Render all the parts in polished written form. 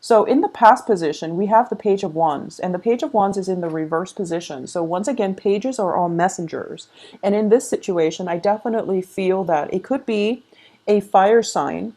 So in the past position, we have the Page of Wands, and the Page of Wands is in the reverse position. So once again, pages are all messengers. And in this situation, I definitely feel that it could be a fire sign.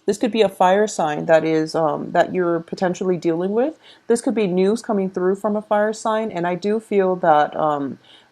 This could be a fire sign that is that you're potentially dealing with. This could be news coming through from a fire sign, and I do feel that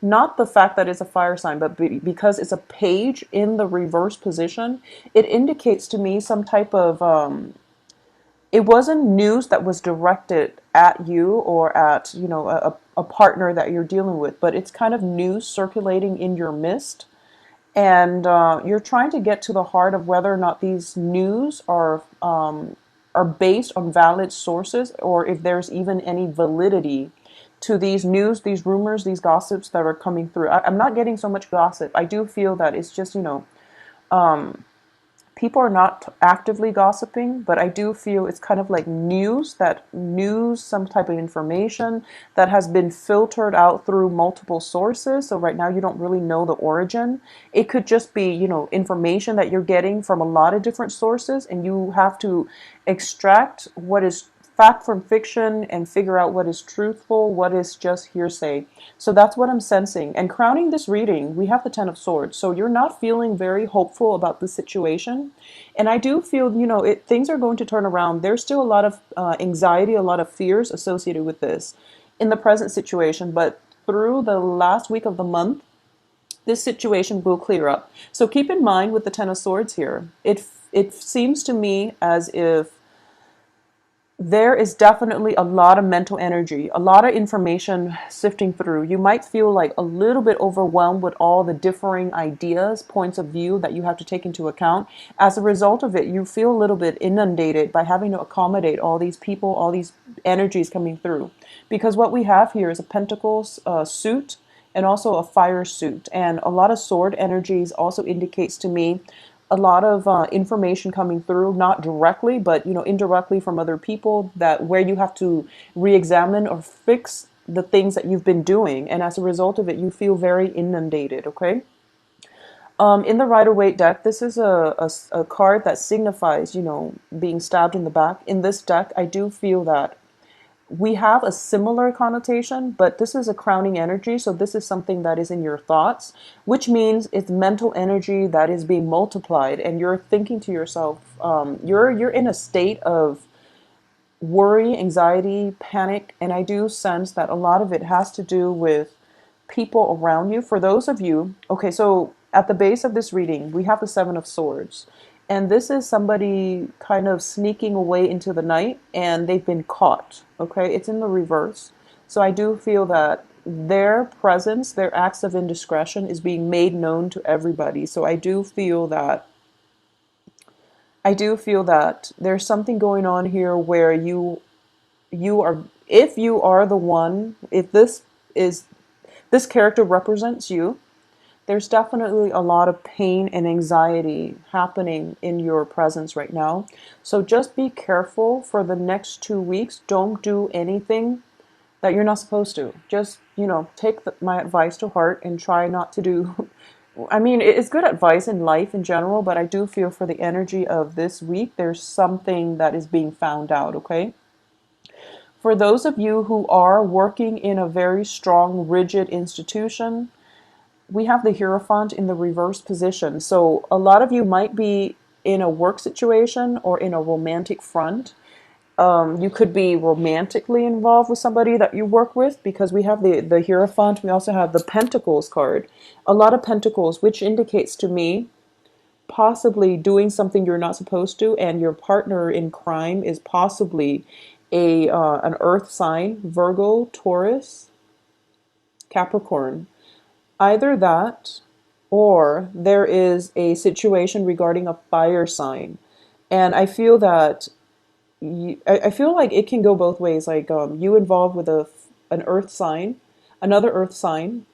not the fact that it's a fire sign, but because it's a page in the reverse position, it indicates to me some type of it wasn't news that was directed at you or at, you know, a partner that you're dealing with, but it's kind of news circulating in your midst, and you're trying to get to the heart of whether or not these news are based on valid sources, or if there's even any validity to these news, these rumors, these gossips that are coming through. I'm not getting so much gossip. I do feel that it's just, you know, people are not actively gossiping, but I do feel it's kind of like news, some type of information that has been filtered out through multiple sources. So right now you don't really know the origin. It could just be, you know, information that you're getting from a lot of different sources, and you have to extract what is fact from fiction and figure out what is truthful, what is just hearsay. So that's what I'm sensing. And crowning this reading, we have the Ten of Swords. So you're not feeling very hopeful about the situation. And I do feel, you know, things are going to turn around. There's still a lot of anxiety, a lot of fears associated with this in the present situation. But through the last week of the month, this situation will clear up. So keep in mind with the Ten of Swords here, it seems to me as if there is definitely a lot of mental energy, a lot of information sifting through. You might feel like a little bit overwhelmed with all the differing ideas, points of view that you have to take into account. As a result of it, you feel a little bit inundated by having to accommodate all these people, all these energies coming through. Because what we have here is a Pentacles suit and also a fire suit. And a lot of sword energies also indicates to me a lot of information coming through, not directly, but, you know, indirectly from other people, that where you have to re-examine or fix the things that you've been doing, and as a result of it, you feel very inundated. Okay. In the Rider-Waite deck, this is a card that signifies, you know, being stabbed in the back. In this deck, I do feel that we have a similar connotation, but this is a crowning energy. So this is something that is in your thoughts, which means it's mental energy that is being multiplied, and you're thinking to yourself, you're in a state of worry, anxiety, panic, and I do sense that a lot of it has to do with people around you. For those of you, okay, so at the base of this reading, we have the Seven of Swords. And this is somebody kind of sneaking away into the night, and they've been caught. Okay, it's in the reverse. So I do feel that their presence, their acts of indiscretion is being made known to everybody. So I do feel that there's something going on here where you are, if you are the one, if this character represents you, there's definitely a lot of pain and anxiety happening in your presence right now. So just be careful for the next 2 weeks. Don't do anything that you're not supposed to. Just, you know, take my advice to heart and try not to do. I mean, it's good advice in life in general, but I do feel for the energy of this week, there's something that is being found out, okay? For those of you who are working in a very strong, rigid institution, we have the Hierophant in the reverse position. So a lot of you might be in a work situation or in a romantic front. You could be romantically involved with somebody that you work with, because we have the Hierophant. We also have the Pentacles card. A lot of Pentacles, which indicates to me possibly doing something you're not supposed to, and your partner in crime is possibly an earth sign, Virgo, Taurus, Capricorn. Either that, or there is a situation regarding a fire sign. And I feel that I feel like it can go both ways. Like you involved with an earth sign, another earth sign,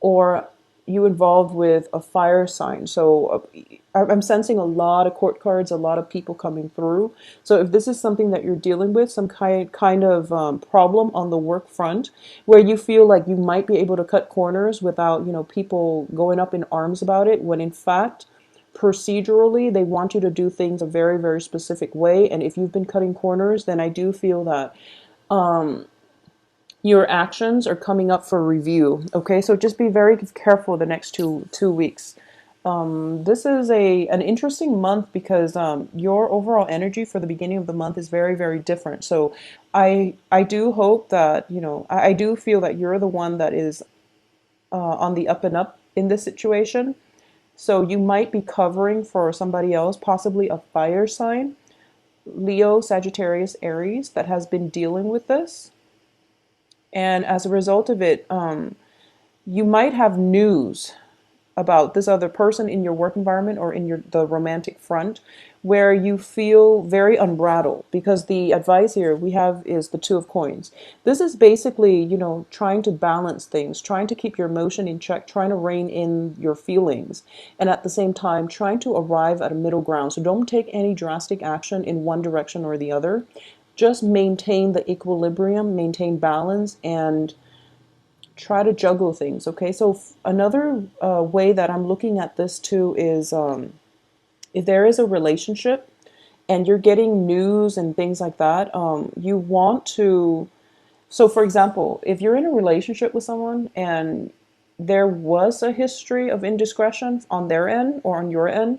or you involved with a fire sign. So I'm sensing a lot of court cards, a lot of people coming through. So if this is something that you're dealing with, some kind of problem on the work front, where you feel like you might be able to cut corners without, you know, people going up in arms about it, when in fact procedurally, they want you to do things a very, very specific way. And if you've been cutting corners, then I do feel that your actions are coming up for review. Okay, so just be very careful the next two weeks. This is an interesting month because your overall energy for the beginning of the month is very, very different. So I do hope that, I do feel that you're the one that is on the up and up in this situation. So you might be covering for somebody else, possibly a fire sign, Leo, Sagittarius, Aries, that has been dealing with this. And as a result of it, you might have news about this other person in your work environment or in the romantic front where you feel very unrattled, because the advice here we have is the Two of Coins. This is basically, trying to balance things, trying to keep your emotion in check, trying to rein in your feelings, and at the same time trying to arrive at a middle ground. So don't take any drastic action in one direction or the other. Just maintain the equilibrium, maintain balance, and try to juggle things. Okay, so another way that I'm looking at this too is if there is a relationship and you're getting news and things like that, you want to. So, for example, if you're in a relationship with someone and there was a history of indiscretion on their end or on your end,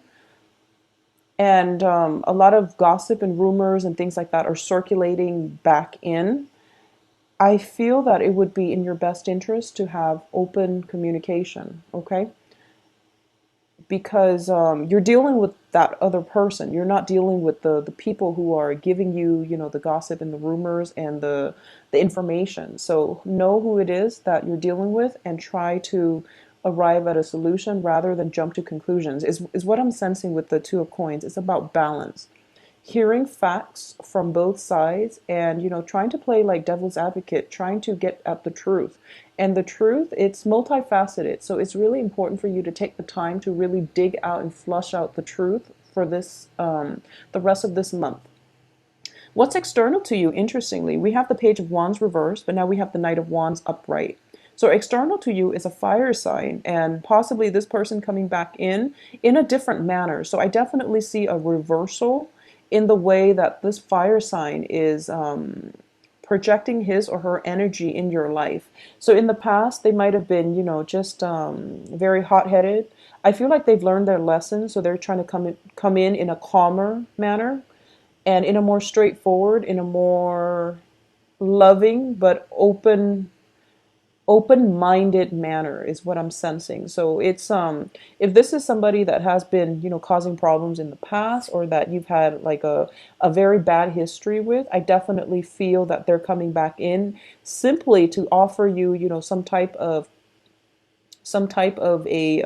and a lot of gossip and rumors and things like that are circulating back in, I feel that it would be in your best interest to have open communication, okay? Because you're dealing with that other person. You're not dealing with the people who are giving you, the gossip and the rumors and the information. So know who it is that you're dealing with and try to arrive at a solution rather than jump to conclusions, is what I'm sensing with the Two of Coins. It's about balance. Hearing facts from both sides and, trying to play like devil's advocate, trying to get at the truth. And the truth, it's multifaceted. So it's really important for you to take the time to really dig out and flush out the truth for this, the rest of this month. What's external to you, interestingly, we have the Page of Wands reversed, but now we have the Knight of Wands upright. So external to you is a fire sign, and possibly this person coming back in a different manner. So I definitely see a reversal in the way that this fire sign is projecting his or her energy in your life. So in the past, they might have been, just very hot-headed. I feel like they've learned their lesson, so they're trying to come in a calmer manner and in a more straightforward, in a more loving but open-minded manner is what I'm sensing. So it's if this is somebody that has been, causing problems in the past, or that you've had like a very bad history with, I definitely feel that they're coming back in simply to offer you, some type of a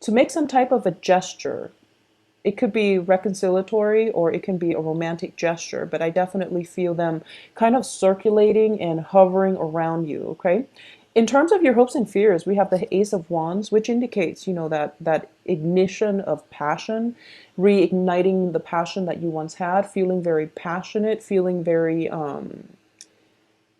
to make some type of a gesture. It could be reconciliatory or it can be a romantic gesture, but I definitely feel them kind of circulating and hovering around you, okay? In terms of your hopes and fears, we have the Ace of Wands, which indicates, that ignition of passion, reigniting the passion that you once had, feeling very passionate, feeling very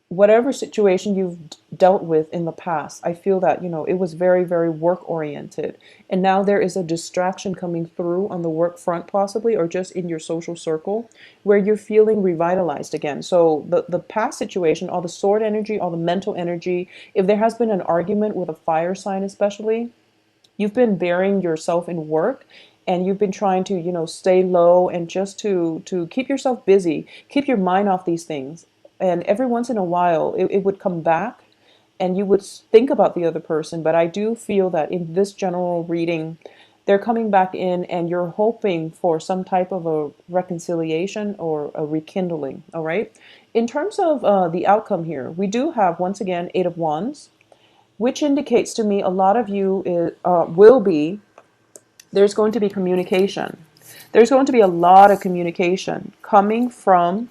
whatever situation you've dealt with in the past, I feel that, it was very, very work oriented. And now there is a distraction coming through on the work front, possibly, or just in your social circle, where you're feeling revitalized again. So the past situation, all the sword energy, all the mental energy, if there has been an argument with a fire sign, especially, you've been burying yourself in work. And you've been trying to, stay low and just to keep yourself busy, keep your mind off these things. And every once in a while, it would come back and you would think about the other person. But I do feel that in this general reading, they're coming back in and you're hoping for some type of a reconciliation or a rekindling. All right. In terms of the outcome here, we do have, once again, Eight of Wands, which indicates to me a lot of you there's going to be communication. There's going to be a lot of communication coming from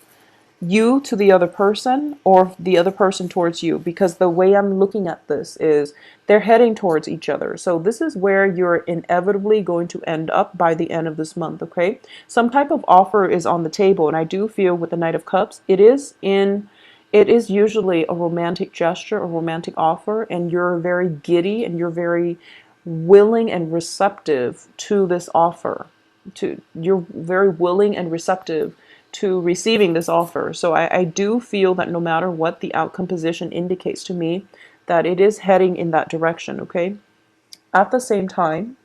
you to the other person or the other person towards you, because the way I'm looking at this is they're heading towards each other. So this is where you're inevitably going to end up by the end of this month, okay? Some type of offer is on the table, and I do feel with the Knight of Cups, it is usually a romantic gesture, a romantic offer, and you're very giddy and you're very willing and receptive to this offer. You're very willing and receptive to receiving this offer. So I do feel that no matter what the outcome position indicates to me, that it is heading in that direction, okay? At the same time,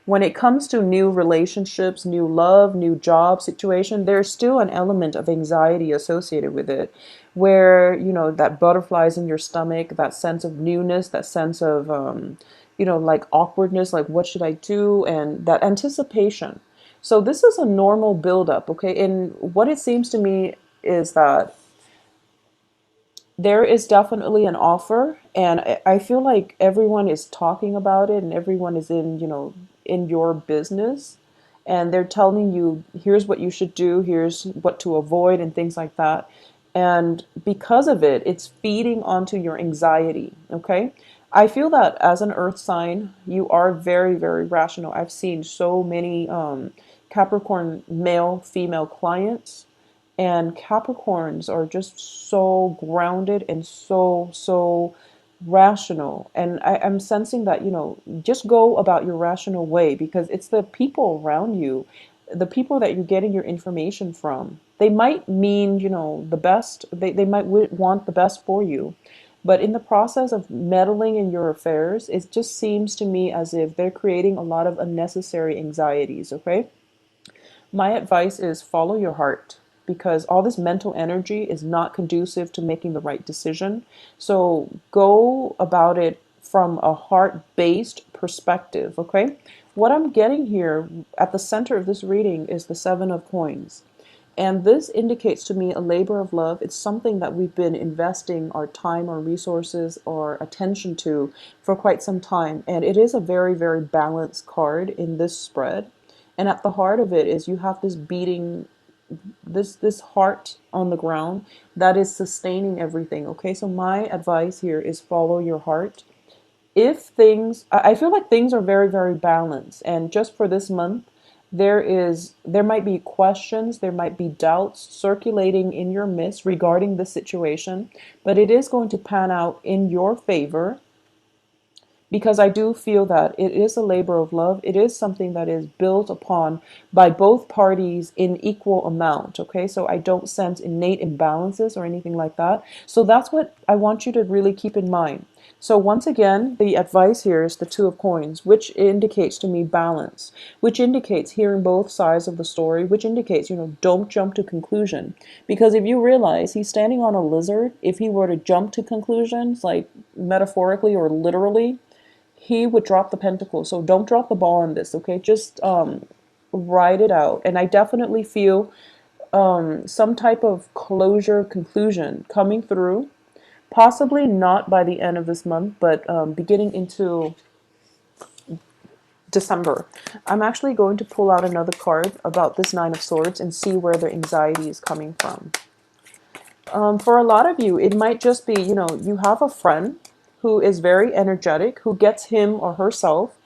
when it comes to new relationships, new love, new job situation, there's still an element of anxiety associated with it, where, that butterflies in your stomach, that sense of newness, that sense of, like awkwardness, like what should I do? And that anticipation. So this is a normal buildup, okay? And what it seems to me is that there is definitely an offer, and I feel like everyone is talking about it, and everyone is in your business, and they're telling you, here's what you should do, here's what to avoid, and things like that. And because of it, it's feeding onto your anxiety, okay? I feel that as an earth sign, you are very, very rational. I've seen so many Capricorn male, female clients, and Capricorns are just so grounded and so rational. And I'm sensing that, just go about your rational way, because it's the people around you, the people that you're getting your information from. They might mean, the best, they might want the best for you. But in the process of meddling in your affairs, it just seems to me as if they're creating a lot of unnecessary anxieties, okay? My advice is follow your heart, because all this mental energy is not conducive to making the right decision. So go about it from a heart-based perspective, okay? What I'm getting here at the center of this reading is the Seven of Coins. And this indicates to me a labor of love. It's something that we've been investing our time, our resources, our attention to for quite some time. And it is a very, very balanced card in this spread. And at the heart of it is you have this beating, this heart on the ground that is sustaining everything. Okay, so my advice here is follow your heart. If things, I feel like things are very, very balanced, and just for this month, there might be questions, there might be doubts circulating in your midst regarding the situation, but it is going to pan out in your favor, because I do feel that it is a labor of love. It is something that is built upon by both parties in equal amount. Okay, so I don't sense innate imbalances or anything like that. So that's what I want you to really keep in mind. So once again, the advice here is the Two of Coins, which indicates to me balance, which indicates hearing both sides of the story, which indicates, don't jump to conclusion. Because if you realize he's standing on a lizard, if he were to jump to conclusions, like metaphorically or literally, he would drop the pentacle. So don't drop the ball on this, okay? Just ride it out. And I definitely feel some type of closure, conclusion coming through. Possibly not by the end of this month, but beginning into December. I'm actually going to pull out another card about this Nine of Swords and see where the anxiety is coming from. For a lot of you, it might just be, you have a friend who is very energetic, who gets him or herself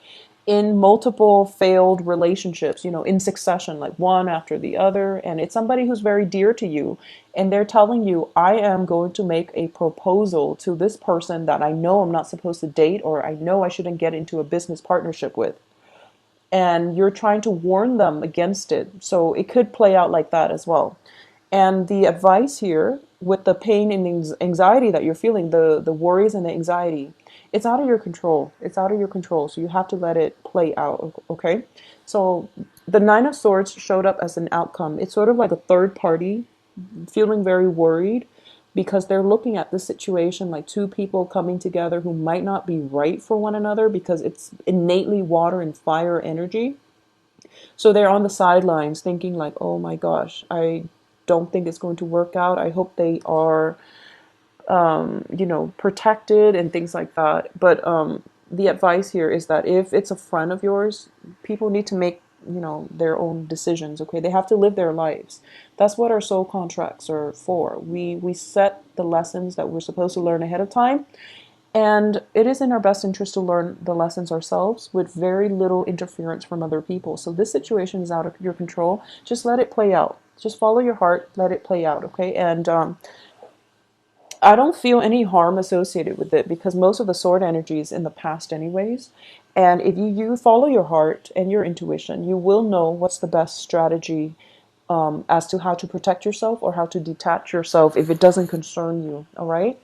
in multiple failed relationships, in succession, like one after the other. And it's somebody who's very dear to you. And they're telling you, I am going to make a proposal to this person that I know I'm not supposed to date, or I know I shouldn't get into a business partnership with. And you're trying to warn them against it. So it could play out like that as well. And the advice here, with the pain and anxiety that you're feeling, the worries and the anxiety, it's out of your control. It's out of your control. So you have to let it play out, okay? So the Nine of Swords showed up as an outcome. It's sort of like a third party feeling very worried, because they're looking at this situation like two people coming together who might not be right for one another, because it's innately water and fire energy. So they're on the sidelines thinking like, oh my gosh, I don't think it's going to work out. I hope they are, protected and things like that. But the advice here is that if it's a friend of yours, people need to make, their own decisions. Okay, they have to live their lives. That's what our soul contracts are for. We set the lessons that we're supposed to learn ahead of time. And it is in our best interest to learn the lessons ourselves with very little interference from other people. So this situation is out of your control. Just let it play out. Just follow your heart. Let it play out, okay? And I don't feel any harm associated with it, because most of the sword energy is in the past anyways. And if you follow your heart and your intuition, you will know what's the best strategy as to how to protect yourself or how to detach yourself if it doesn't concern you. All right.